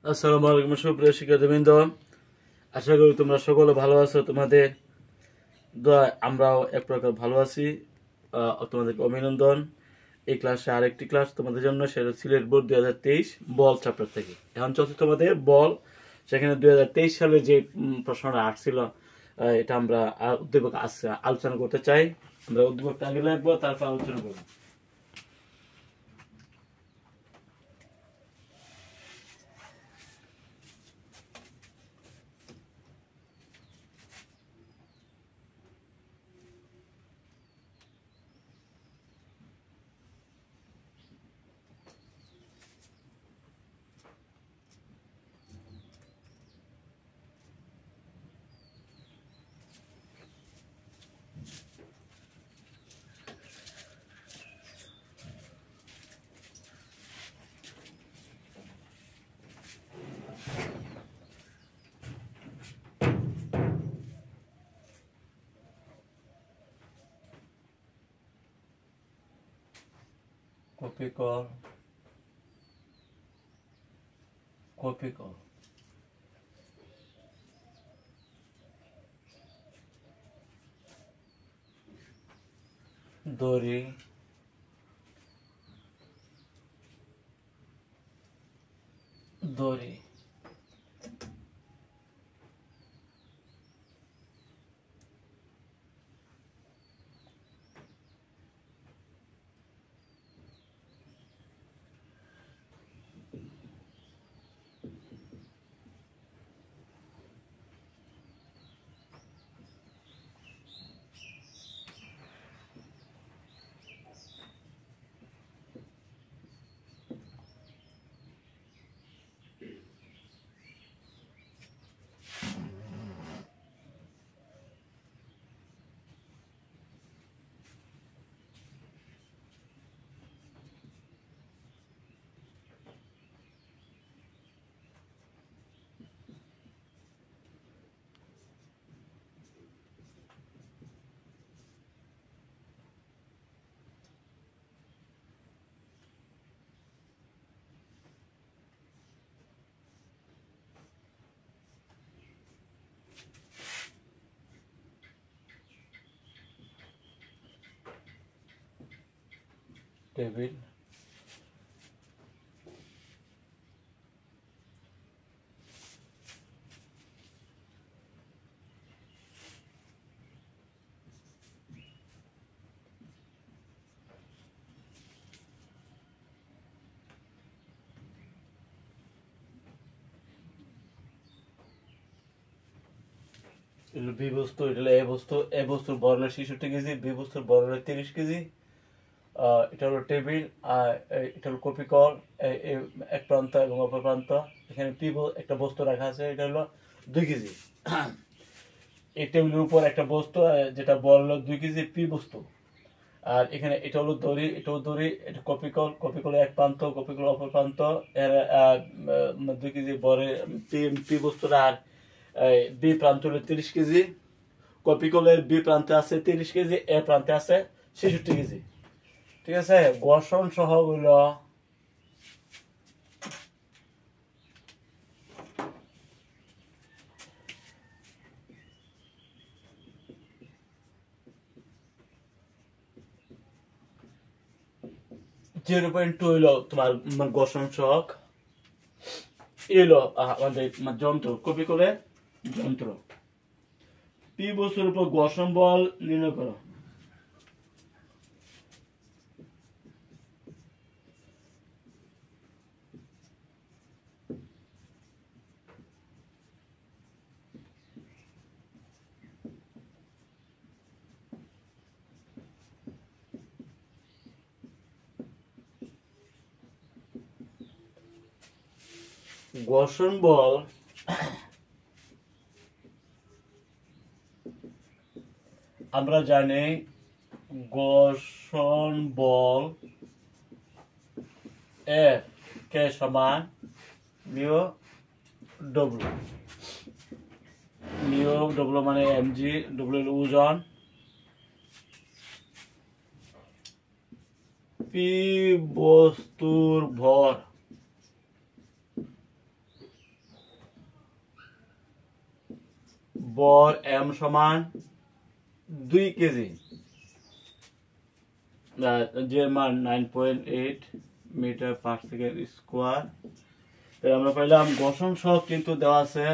আসসালামু আলাইকুম সুপ্রিয় শিক্ষার্থীবৃন্দ, আশা করি তোমরা সকলে ভালো আছো। তোমাদের দোয়ায় আমরাও এক প্রকার ভালো আছি। তোমাদেরকে অভিনন্দন। এই ক্লাসে আরেকটি ক্লাস তোমাদের জন্য, সেটা সিলেট বোর্ড 2023 বল চ্যাপ্টার থেকে। এখন চলছে তোমাদের বল। সেখানে 2023 সালে যে প্রশ্নটা আসছিল, এটা আমরা উদ্দীপক আলোচনা করতে চাই। আমরা উদ্দীপকটা আগে লিখবো, তারপর আলোচনা করবো। কপি কর দড়ি দড়ি টেবিল বি বস্তু, এটা এ বস্তুর বর্ণ 66 কেজি, বি বস্তুর বর্ণ 30 কেজি। এটা হলো টেবিল, আর এটা হলো কপি কল, এক প্রান্ত এবং অপর প্রান্ত। এখানে পি একটা বস্তু রাখা আছে, এটা হলো 2 কেজি। এই টেবিলের উপর একটা বস্তু, যেটা বল হলো 2 কেজি, পি বস্তু। আর এখানে এটা হলো দড়ি, এটাও দড়ি, এটা কপি কল এক প্রান্ত, কপি কল অপর প্রান্ত। এর 2 কেজি বরে পি বস্তুর। আর বি প্রান্ত হলো 30 কেজি। কপি কলের বি প্রান্তে আছে 30 কেজি, এ প্রান্তে আছে 66 কেজি। ঠিক আছে, ঘর্ষণ সহ হলো .2 হইলো তোমার ঘর্ষণ সহক। এলো আমাদের যন্ত্র, কপি করে যন্ত্র। পি বস্তুর উপর ঘর্ষণ বল নির্ণয় করো। ঘর্ষণ বল আমরা জানি, ঘর্ষণ বল এফ কে সমান মিউ ডব্লু। মিউ ডব্লু মানে এমজি, ডব্লু ওজন, পি বস্তুর ভর, বর m সমান 2 কেজি, যে মান 9.8 মিটার পার সেকেন্ড স্কোয়ার। তাই আমরা পাইলাম ঘর্ষণ সহগ কিন্তু দেওয়া আছে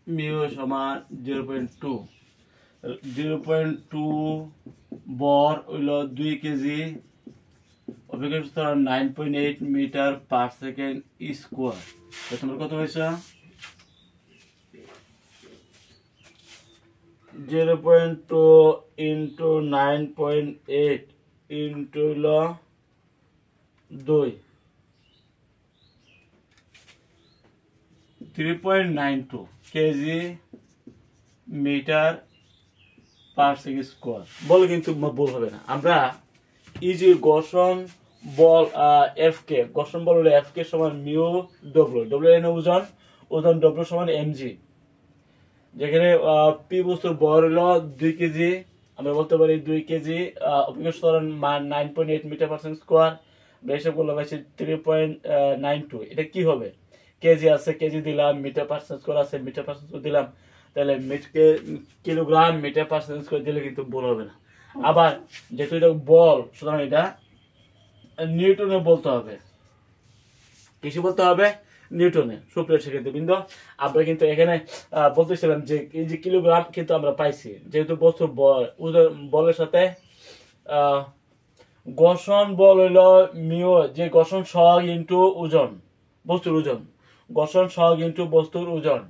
মিউ সমান 0.2, 0.2 বর হইল 2 কেজি, অভিকর্ষ ত্বরণ 9.8 মিটার পার সেকেন্ড স্কোয়ার। তোমরা কত পাইছ? 0.2 ইন্টু 9.8 ইন্টু হইল 2, 3.92 kg metre per second square. বলে কিন্তু ভুল হবে না। আমরা এই যে ঘর্ষণ বল এফ কে, ঘর্ষণ বল হলো এফ কে সমান মিউ ডব্লিউ, ডব্লিউ এর ওজন, ওজন ডব্লিউ সমান এমজি। যেখানে পি বস্তুর ভর হলো 2 কেজি, আমরা বলতে পারি 2 কেজি, অভিকর্ষ ত্বরণ মান 9.8 মিটার পার সেকেন্ড স্কোয়ার। আমরা হিসাব করলে পাইছি 3.92। এটা কি হবে? কেজি আছে, কেজি দিলাম, মিটার পার সেকেন্ড স্কোয়ার আছে, মিটার পার সেকেন্ড স্কোয়ার দিলাম, তাহলে kilogram metre per second square দিলে কিন্তু ভুল হবে না। আবার যেহেতু এটা বল, সুতরাং এটা নিউটনে বলতে হবে। কিছু বলতে হবে নিউটনে। সুপ্রিয় শিক্ষার্থীবৃন্দ, আমরা কিন্তু এখানে বলতেছিলাম যে এই যে কিলোগ্রাম কিন্তু আমরা পাইছি, যেহেতু বস্তুর বলের সাথে ঘর্ষণ বল হইল মিউ, যে ঘর্ষণ সহগ ইন্টু ওজন, বস্তুর ওজন, ঘর্ষণ সহগ ইন্টু বস্তুর ওজন।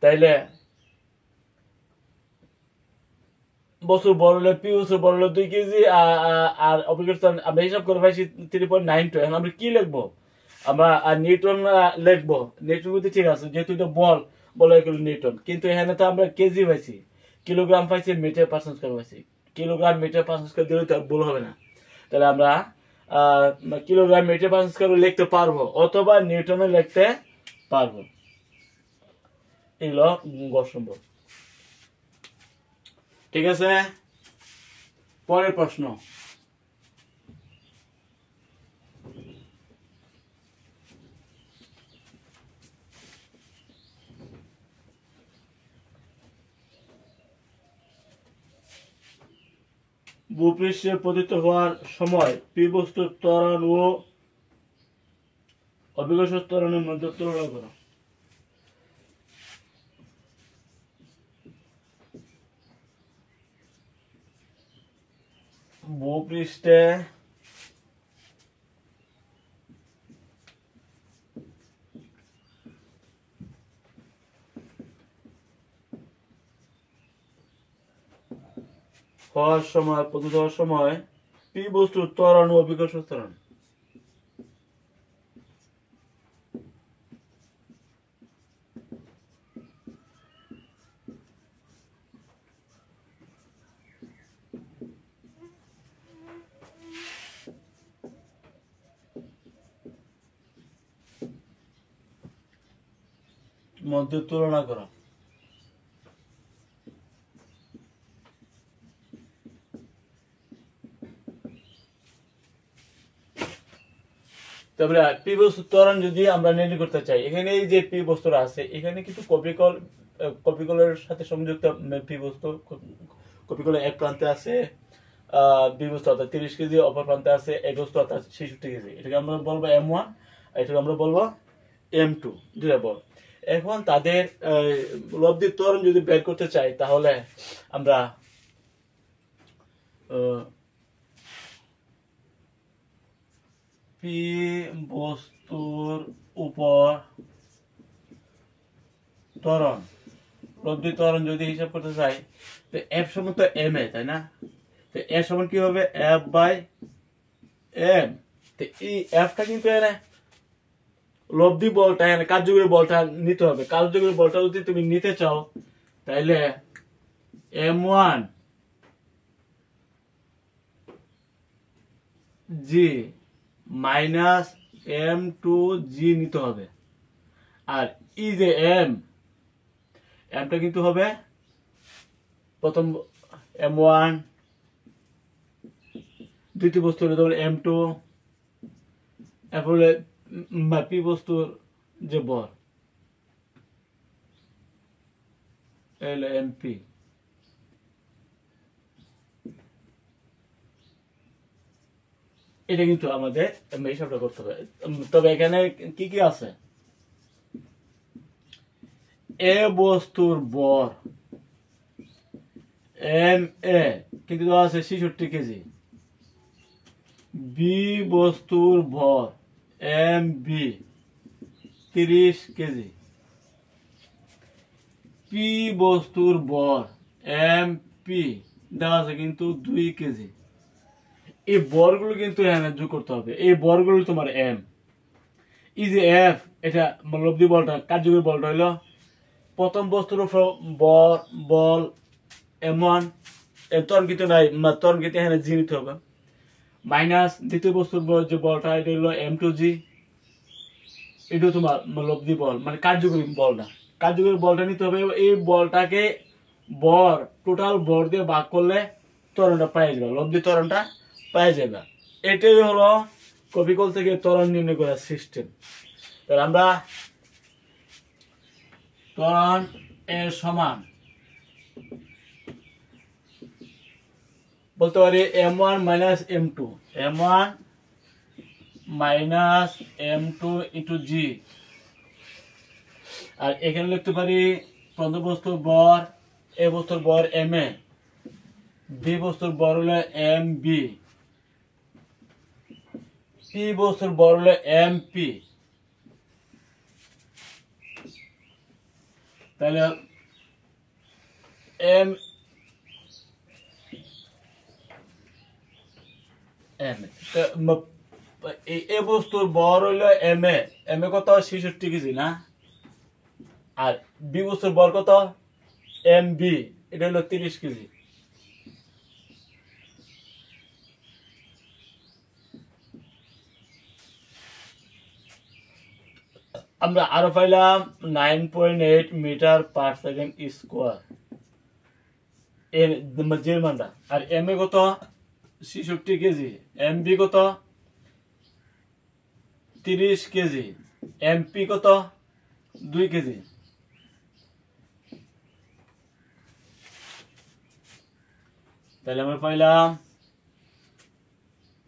তাইলে বস্তুর বড় হলো পি, বস্তুর বড় হলো 2 কেজি, আর অভিকর্ষ আমরা হিসাব করে পাইছি 3.92। এখন আমরা কি লিখবো? আমরা নিউটন লিখবো। নিউটন কিন্তু ঠিক আছে, যেহেতু এটা বল, বলে নিউটন, কিন্তু এখানে তো আমরা কেজি পাইছি, কিলোগ্রাম পাইছি, মিটার পার সেকেন্ড স্কয়ার পাইছি। Kilogram metre per second square দিলে তো ভুল হবে না। তাহলে আমরা kilogram metre per second square লিখতে পারবো, অথবা নিউটনে লিখতে পারবো। এগুলো ঘর্ষণ বল। ঠিক আছে, পরের প্রশ্ন। ভূপৃষ্ঠে পতিত হওয়ার সময় পি বস্তুর ত্বরণ ও অভিকর্ষ ত্বরণের মধ্যে তুলনা করো। ভূপৃষ্ঠে হওয়ার সময়, পতিত হওয়ার সময় পি বস্তুর ত্বরণ ও অভিকর্ষ ত্বরণ। মধ্যে তুলনা করা। তারপরে পি বস্তুর ত্বরণ যদি আমরা নির্ণয় করতে চাই, এখানে এই যে পি বস্তুরা আছে, এখানে কিন্তু কপিকলের সাথে সংযুক্ত পি বস্তু, কপিকলের এক প্রান্তে আছে বি বস্তু অর্থাৎ 30 কেজি, অপর প্রান্তে আছে এ বস্তু অর্থাৎ 66 কেজি। এটাকে আমরা বলবো M1, এটাকে আমরা বলবো M2, দুটা বল। এখন তাদের লব্ধির ত্বরণ যদি বের করতে চাই, তাহলে আমরা পি বস্তুর উপর ত্বরণ, লব্ধি ত্বরণ যদি হিসাব করতে চাই, তো এফ সমান তো এম এ, তাই না? তো এর সমান কি হবে? F by M. তো এই এফটা কিন্তু এনে লব্ধি বলটা, এনে কার্যকরী বলটা নিতে হবে। কার্যকরী বলটা যদি তুমি নিতে চাও, তাইলে M1 জি মাইনাস M2 জি নিতে হবে। আর এই যে এমটা কিন্তু হবে প্রথম M1, দ্বিতীয় বস্তু হলে তখন M2, এরপরে পি বস্তুর যে বর এল এমপি, এটা কিন্তু আমাদের হিসাবটা করতে হবে। তবে এখানে কি কি আছে, এ বস্তুর বর এম এ কিন্তু দেওয়া আছে 66 কেজি, বি বস্তুর ভর এম বি 30 কেজি, পি বস্তুর ভর এম পি দেওয়া আছে কিন্তু 2 কেজি। এই বরগুলো কিন্তু এখানে যোগ করতে হবে। এই বরগুলো তোমার এম, এই যে এফ, এটা লব্ধি বলটা, কার্যকরী বলটা হইলো প্রথম বস্তুর উপর বর বল এম1, তরঙ্গিত নাই, তরঙ্গিত এখানে জি নিতে হবে, মাইনাস দ্বিতীয় বস্তুর যে বলটা এটা হলো m2g, এটা তোমার লব্ধি বল মানে কার্যকরী বল না, কার্যকরী বলটা নিতে হবে। এই বলটাকে বর টোটাল বর দিয়ে ভাগ করলে ত্বরণটা পাই যাবে, লব্ধি ত্বরণটা পাই যাবে। এটাই হলো কপিকল থেকে ত্বরণ নির্ণয় করার সিস্টেম। তাহলে আমরা ত্বরণ এর সমান বলতে পারি m1 minus m2, m1 minus m2 into g. আর এখানে লিখতে পারি প্রথম বস্তুর বর এ বস্তুর বর এম এ, বি বস্তুর বর হলো এম বি, পি বস্তুর বর হলো এম পি। তাহলে এম এম এ বস্তুর বর হইল এম এ, এম এ কত 66 কেজি না, আর বি বস্তুর বর কত এম বি, এটা হলো 30 কেজি। আমরা আরো পাইলাম 9.8 মিটার পার সেকেন্ড স্কোয়ার এর যে মানটা। আর এম এ কত 66 কেজি, এম বি কত 30 কেজি, এম পি কত 2 কেজি। তাহলে আমরা পাইলাম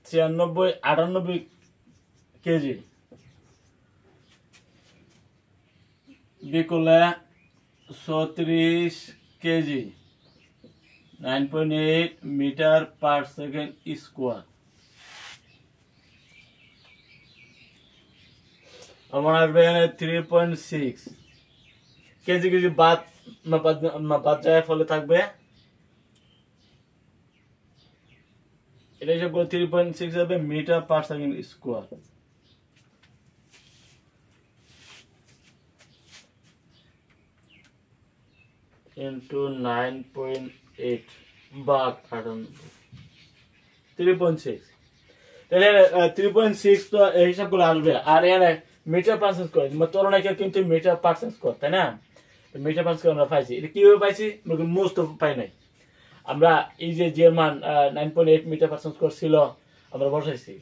96-98 কেজি, বি করলে 36 kg, 9.8 metre per second square. আমার আসবে এখানে 3.6 কেজি, কেজি বাদ যায়, ফলে থাকবে এটা হিসাব করে 3.6 হবে metre per second square. Into 9.8 ভাগ 3.6, তাহলে 3.6 তো এই হিসাবগুলো আসবে। আর এখানে মিটার পার সেকেন্ড স্কোয়ার, ত্বরণ কিন্তু মিটার পার সেকেন্ড স্কোয়ার, তাই না? মিটার পার সেকেন্ড আমরা পাইছি, এটা কিভাবে পাইছি মোস্ট পাই নাই। আমরা এই যে মান 9.8 মিটার পার সেকেন্ড স্কোয়ার ছিল আমরা বসাইছি,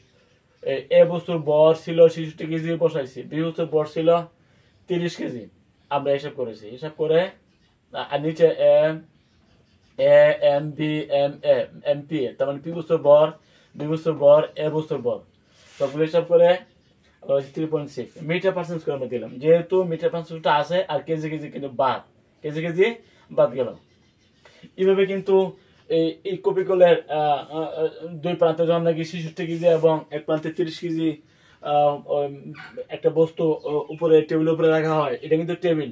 এ বস্তুর বর ছিল 66 কেজি বসাইছি, বি বস্তুর বর ছিল 30 কেজি, আমরা হিসাব করেছি। হিসাব করে আর নিচে M A M B M A M P, তার মানে পি বস্তুর বর, বি বস্তুর বর, এ বস্তুর বর, সবগুলো হিসাব করে 3.6 মিটার পার সেকেন্ড স্কোয়ার আমরা দিলাম। যেহেতু মিটার পার সেকেন্ডটা আছে আর কেজি কেজি কিন্তু বাদ, কেজি কেজি বাদ গেল। এইভাবে কিন্তু এই কপিকলের দুই প্রান্তে যখন নাকি 66 কেজি এবং এক প্রান্তে 30 কেজি একটা বস্তু উপরে টেবিলের উপরে রাখা হয়, এটা কিন্তু টেবিল,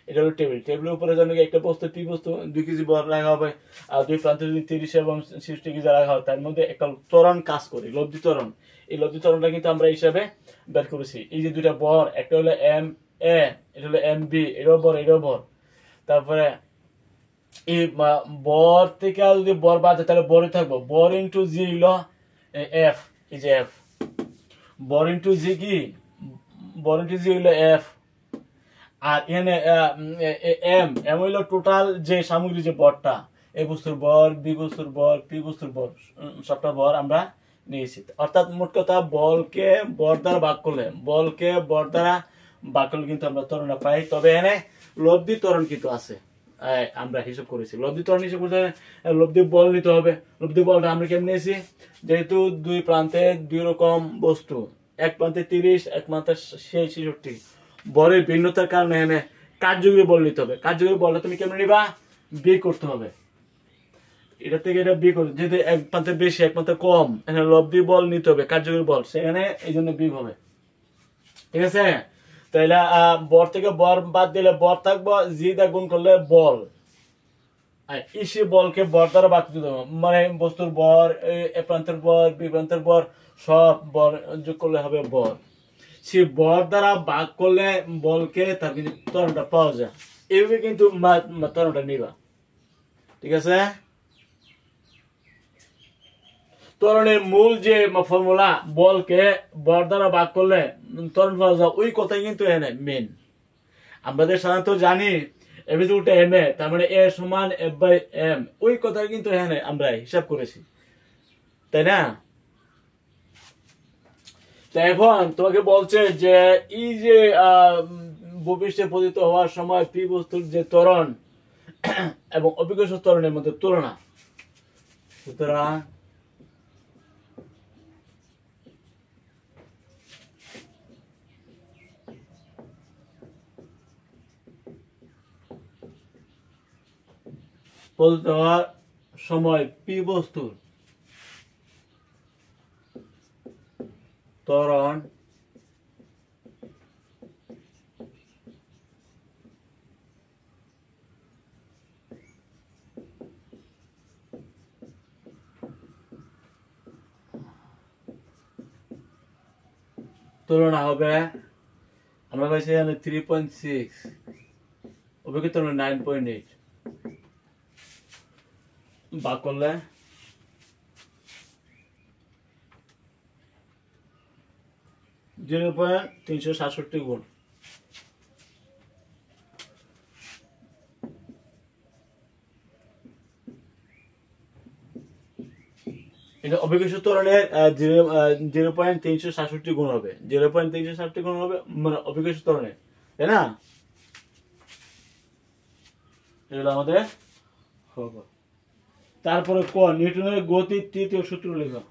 এটা হলো টেবিল। টেবিলের উপরে যখন একটা বস্তু পি বস্তু 2 কেজি বর রাখা হবে, আর দুই প্রান্তে যদি 30 এবং 60 কেজি রাখা হয়, তার মধ্যে একটা ত্বরণ কাজ করে, লব্ধি ত্বরণ। এই লব্ধি ত্বরণটা কিন্তু আমরা হিসাবে বের করেছি। এই যে দুইটা বর, একটা হলো এম এ, এটা হলো এম বি, এটাও বর এটাও বর। তারপরে এই বর থেকে যদি বর বাদে তাহলে বরই থাকবো, বর ইন্টু জি হলো এফ, এই যে এফ, বর ইন্টু জি কি, বর ইন্টু জি হলো এফ। আর এখানে এম এম হইলো টোটাল যে সামগ্রী যে বরটা, এ বস্তুর বর, বি বস্তুর বর, পি বস্তুর বর, সবটা বর আমরা নিয়েছি। অর্থাৎ মোট কথা বলকে বর দ্বারা ভাগ করলে, বলকে বর দ্বারা ভাগ করলে কিন্তু আমরা ত্বরণটা পাই। তবে এখানে লব্ধি ত্বরণ কিন্তু আছে, আমরা হিসাব করেছি। লব্ধি ত্বরণ হিসাব করতে লব্ধি বল নিতে হবে। লব্ধি বলটা আমরা কেমন নিয়েছি, যেহেতু দুই প্রান্তে দুই রকম বস্তু, এক প্রান্তে 30, এক প্রান্তে 66, বলের ভিন্নতার কারণে এখানে কার্যকরী বল নিতে হবে। কার্যকরী বলটা তুমি কেমন নিবা, বিয়োগ করতে হবে। এটা থেকে এটা বিয়োগ করতে, যেহেতু এক প্রান্তে বেশি এক প্রান্তে কম, এখানে লব্ধি বল নিতে হবে, কার্যকরী বল, সেখানে এই জন্য বিয়োগ হবে। ঠিক আছে, তাহলে বর থেকে বর বাদ দিলে বর থাকবো, জি দা গুণ করলে বল, আর ইসি বলকে বর দ্বারা ভাগ দিতে হবে, মানে বস্তুর বর, এ প্রান্তের বর, বি প্রান্তের বর, সব বর যোগ করলে হবে বর। সে বর দ্বারা ভাগ করলে বলকে তার কিন্তু ত্বরণটা পাওয়া যায়। এইভাবে কিন্তু ত্বরণটা নিবা। ঠিক আছে, ত্বরণের মূল যে ফর্মুলা, বলকে বর দ্বারা ভাগ করলে ত্বরণ পাওয়া যায়, ওই কথাই কিন্তু এনে মেন। আমাদের সাধারণত জানি F is two M A, তার মানে এ সমান এফ বাই এম, ওই কথাই কিন্তু এখানে আমরা হিসাব করেছি, তাই না? এখন তোমাকে বলছে যে এই যে ভূপৃষ্ঠে পতিত হওয়ার সময় পি বস্তুর যে ত্বরণ এবং অভিকর্ষ ত্বরণের মধ্যে তুলনা। সুতরাং পতিত হওয়ার সময় পি বস্তুর ত্বরণ তুলনা হবে, আমরা পাইছি এখানে 3.6, অভিজ্ঞতা হলো 9.8, ভাগ করলে 0.367 গুণ। এটা অভিকর্ষ ত্বরণের 0.367 গুণ হবে, 0.367 গুণ হবে মানে অভিকর্ষ ত্বরণের, তাই না? এগুলো আমাদের হবে। তারপরে নিউটনের গতির তৃতীয় সূত্র লেখা।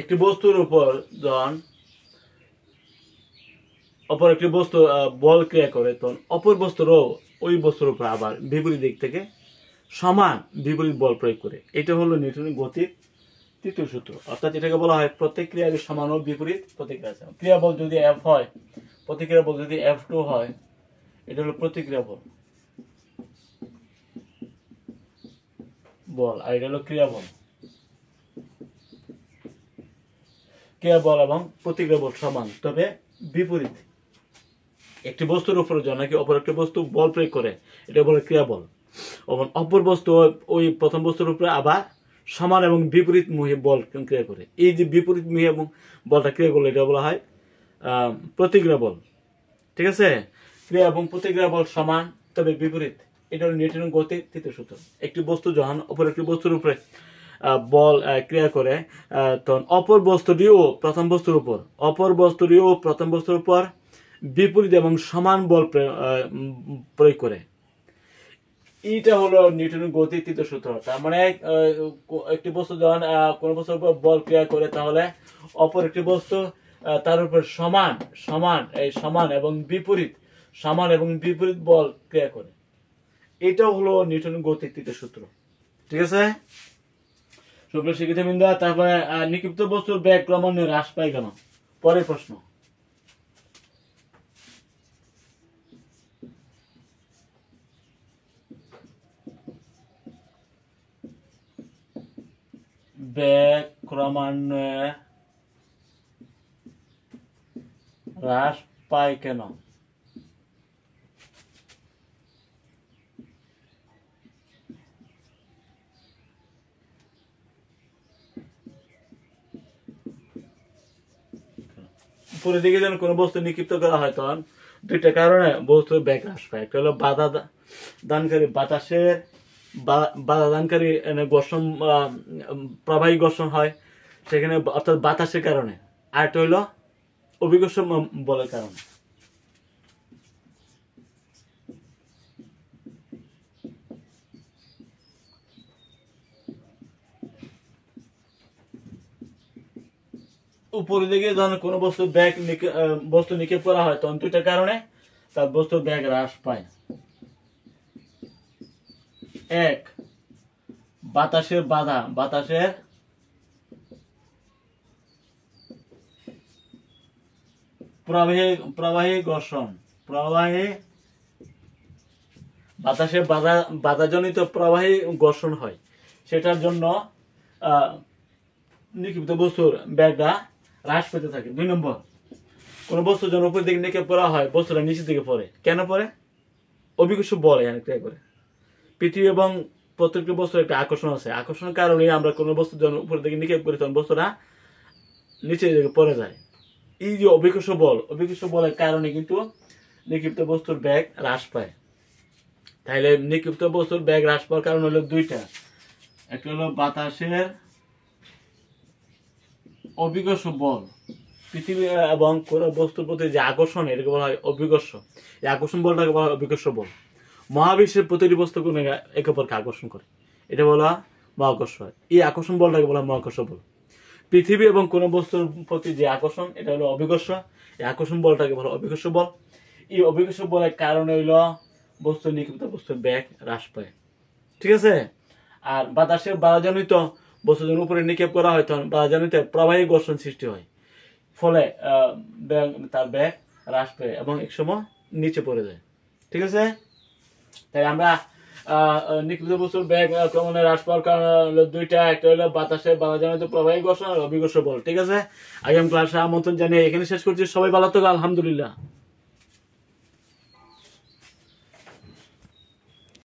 একটি বস্তুর উপর যখন অপর একটি বস্তু বল ক্রিয়া করে, তখন অপর বস্তুরও ওই বস্তুর উপর আবার বিপরীত দিক থেকে সমান বিপরীত বল প্রয়োগ করে। এটা হলো নিউটনের গতির তৃতীয় সূত্র। অর্থাৎ এটাকে বলা হয় প্রতিক্রিয়ার সমান ও বিপরীত প্রতিক্রিয়া। ক্রিয়া বল যদি এফ হয়, প্রতিক্রিয়া বল যদি F2 হয়, এটা হলো প্রতিক্রিয়া বল, আর এটা হলো ক্রিয়া বল। ক্রিয়া বল এবং প্রতিক্রিয়া বল সমান, তবে বিপরীত। একটি বস্তুর উপর নাকি অপর একটি বস্তু বল প্রয়োগ করে, এটা বলে ক্রিয়া বল। অপর বস্তু ওই প্রথম বস্তুর উপরে আবার সমান এবং বিপরীত মুহে বল ক্রিয়া করে। এই যে বিপরীত মুহে এবং বলটা ক্রিয়া করলে এটা বলা হয় প্রতিক্রিয়া বল। ঠিক আছে, ক্রিয়া এবং প্রতিক্রিয়া বল সমান তবে বিপরীত, এটা হলো নিউটনের গতির তৃতীয় সূত্র। একটি বস্তু যখন অপর একটি বস্তুর উপরে বল ক্রিয়া করে, তখন অপর বস্তুটিও প্রথম বস্তুর উপর বিপরীত এবং সমান বল প্রয়োগ করে। এইটা হলো নিউটনের গতির তৃতীয় সূত্র। তার মানে একটি বস্তু যখন কোন বস্তুর উপর বল ক্রিয়া করে, তাহলে অপর একটি বস্তু তার উপর সমান এবং বিপরীত বল ক্রিয়া করে। এটা হলো নিউটনের গতির তৃতীয় সূত্র। ঠিক আছে, সুপ্রিয় শিক্ষার্থীবৃন্দ, তারপরে নিক্ষিপ্ত বস্তুর বেগ ক্রমান্বয়ে হ্রাস পায় কেন? পরের প্রশ্ন। বেগ ক্রমান্বয়ে হ্রাস পায় কেন? উপরের দিকে যখন কোনো বস্তু নিক্ষিপ্ত করা হয় তখন দুইটা কারণে বস্তুর বেগ হ্রাস পায়। একটা হলো বাধা দানকারী বাতাসের বাধা দানকারী ঘর্ষণ, প্রবাহী ঘর্ষণ হয় সেখানে, অর্থাৎ বাতাসের কারণে। আর একটা হইলো অভিকর্ষ বলের কারণে। উপরের দিকে যখন কোনো বস্তু নিক্ষেপ করা হয় তখন দুইটা কারণে তার বস্তুর বেগ হ্রাস পায়। এক, বাতাসের বাধা, বাতাসের প্রবাহী ঘর্ষণ, বাতাসের বাধাজনিত প্রবাহী ঘর্ষণ হয়, সেটার জন্য নিক্ষিপ্ত বস্তুর বেগটা হ্রাস পেতে থাকে। 2 নম্বর, কোন বস্তু যখন উপর দিকে নিক্ষেপ করা হয় বস্তুটা নিচের দিকে পড়ে। কেন পড়ে? অভিকর্ষ বল করে। পৃথিবী এবং প্রত্যেকটি বস্তুর একটা আকর্ষণ আছে, আকর্ষণের কারণে আমরা কোনো বস্তু যখন উপর দিকে নিক্ষেপ করি তখন বস্তুটা নিচের দিকে পড়ে যায়। এই যে অভিকর্ষ বলের কারণে কিন্তু নিক্ষিপ্ত বস্তুর বেগ হ্রাস পায়। তাইলে নিক্ষিপ্ত বস্তুর বেগ হ্রাস পাওয়ার কারণ হলো দুইটা। একটা হলো বাতাসের অভিকর্ষ বল, পৃথিবী এবং কোন বস্তুর প্রতি যে আকর্ষণ, এটাকে বলা হয় অভিকর্ষ। এই আকর্ষণ বলটাকে বলা হয় অভিকর্ষ বল। মহাবিশ্বের প্রতিটি বস্তু কোন একে অপরকে আকর্ষণ করে, এটা বলা মহাকর্ষ। এই আকর্ষণ বলটাকে বলা হয় মহাকর্ষ বল। পৃথিবী এবং কোন বস্তুর প্রতি যে আকর্ষণ, এটা হলো অভিকর্ষ। এই আকর্ষণ বলটাকে বলা হয় অভিকর্ষ বল। এই অভিকর্ষ বলের কারণে হইলো বস্তু নিক্ষিপ্ত বস্তুর বেগ হ্রাস পায়। ঠিক আছে? আর বাতাসের বাধাজনিত বস্তু যখন উপরে নিক্ষেপ করা হয় তখন বাধাজনিত প্রবাহী ঘর্ষণ সৃষ্টি হয়, ফলে তার বেগ হ্রাস পায় এবং একসময় নিচে পড়ে যায়। ঠিক আছে? তাই আমরা নিক্ষিপ্ত বস্তুর বেগ ক্রমে হ্রাস পাওয়ার কারণ হলো দুইটা। একটা হলো বাতাসের বাধাজনিত প্রবাহী ঘর্ষণ আর অভিকর্ষ বল। ঠিক আছে? আগামী ক্লাসে আমন্ত্রণ জানিয়ে এখানে শেষ করছি। সবাই ভালো থাকো, আলহামদুলিল্লাহ।